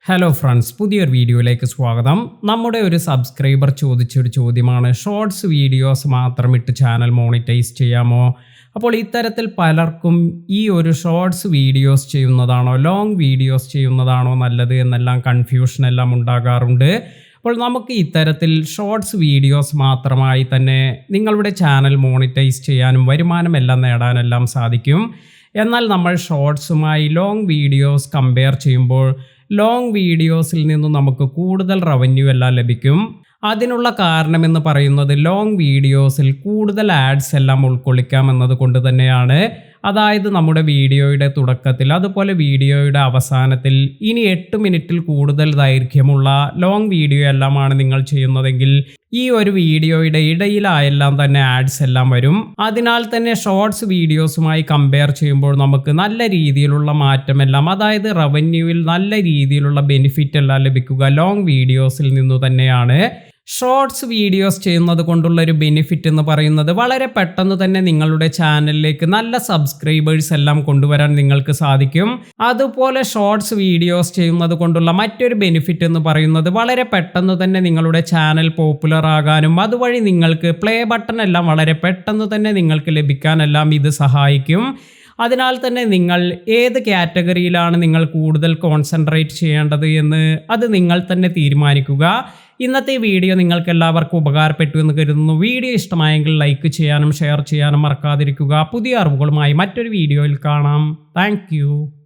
Hello friends, പുതിയൊരു വീഡിയോയിലേക്ക് സ്വാഗതം. നമ്മുടെ ഒരു സബ്സ്ക്രൈബർ ചോദിച്ചൊരു ചോദ്യമാണ്, ഷോർട്സ് വീഡിയോസ് മാത്രം ഇട്ട് ചാനൽ മോണിറ്റൈസ് ചെയ്യാമോ? അപ്പോൾ ഇത്തരത്തിൽ പലർക്കും ഈ ഒരു ഷോർട്സ് വീഡിയോസ് ചെയ്യുന്നതാണോ ലോങ് വീഡിയോസ് ചെയ്യുന്നതാണോ നല്ലത് എന്നെല്ലാം കൺഫ്യൂഷൻ എല്ലാം ഉണ്ടാകാറുണ്ട്. അപ്പോൾ നമുക്ക് ഇത്തരത്തിൽ ഷോർട്സ് വീഡിയോസ് മാത്രമായി തന്നെ നിങ്ങളുടെ ചാനൽ മോണിറ്റൈസ് ചെയ്യാനും വരുമാനമെല്ലാം നേടാനെല്ലാം സാധിക്കും. എന്നാൽ നമ്മൾ ഷോർട്സുമായി ലോങ് വീഡിയോസ് കമ്പയർ ചെയ്യുമ്പോൾ ലോങ് വീഡിയോസിൽ നിന്നും നമുക്ക് കൂടുതൽ റവന്യൂ എല്ലാം ലഭിക്കും. അതിനുള്ള കാരണമെന്ന് പറയുന്നത് ലോങ് വീഡിയോസിൽ കൂടുതൽ ആഡ്സ് എല്ലാം ഉൾക്കൊള്ളിക്കാം എന്നത് കൊണ്ട് തന്നെയാണ്. അതായത് നമ്മുടെ വീഡിയോയുടെ തുടക്കത്തിൽ അതുപോലെ വീഡിയോയുടെ അവസാനത്തിൽ ഇനി 8 മിനിറ്റിൽ കൂടുതൽ ദൈർഘ്യമുള്ള ലോങ് വീഡിയോ എല്ലാമാണ് നിങ്ങൾ ചെയ്യുന്നതെങ്കിൽ ഈ ഒരു വീഡിയോയുടെ ഇടയിലായെല്ലാം തന്നെ ആഡ്സ് എല്ലാം വരും. അതിനാൽ തന്നെ ഷോർട്സ് വീഡിയോസുമായി കമ്പയർ ചെയ്യുമ്പോൾ നമുക്ക് നല്ല രീതിയിലുള്ള മാറ്റമെല്ലാം, അതായത് റവന്യൂവിൽ നല്ല രീതിയിലുള്ള ബെനിഫിറ്റ് എല്ലാം ലഭിക്കുക ലോങ് വീഡിയോസിൽ നിന്നു തന്നെയാണ്. ഷോർട്സ് വീഡിയോസ് ചെയ്യുന്നത് കൊണ്ടുള്ള ഒരു ബെനിഫിറ്റ് എന്ന് പറയുന്നത് വളരെ പെട്ടെന്ന് തന്നെ നിങ്ങളുടെ ചാനലിലേക്ക് നല്ല സബ്സ്ക്രൈബേഴ്സ് എല്ലാം കൊണ്ടുവരാൻ നിങ്ങൾക്ക് സാധിക്കും. അതുപോലെ ഷോർട്സ് വീഡിയോസ് ചെയ്യുന്നത് കൊണ്ടുള്ള മറ്റൊരു ബെനിഫിറ്റ് എന്ന് പറയുന്നത് വളരെ പെട്ടെന്ന് തന്നെ നിങ്ങളുടെ ചാനൽ പോപ്പുലർ ആകാനും അതുവഴി നിങ്ങൾക്ക് പ്ലേ ബട്ടൺ എല്ലാം വളരെ പെട്ടെന്ന് തന്നെ നിങ്ങൾക്ക് ലഭിക്കാനെല്ലാം ഇത് സഹായിക്കും. അതിനാൽ തന്നെ നിങ്ങൾ ഏത് കാറ്റഗറിയിലാണ് നിങ്ങൾ കൂടുതൽ കോൺസെൻട്രേറ്റ് ചെയ്യേണ്ടത് എന്ന് അത് നിങ്ങൾ തന്നെ തീരുമാനിക്കുക. ഇന്നത്തെ വീഡിയോ നിങ്ങൾക്ക് എല്ലാവർക്കും ഉപകാരപ്പെട്ടു എന്ന് കരുതുന്നു. വീഡിയോ ഇഷ്ടമായെങ്കിൽ ലൈക്ക് ചെയ്യാനും ഷെയർ ചെയ്യാനും മറക്കാതിരിക്കുക. പുതിയ അറിവുകളുമായി മറ്റൊരു വീഡിയോയിൽ കാണാം. താങ്ക്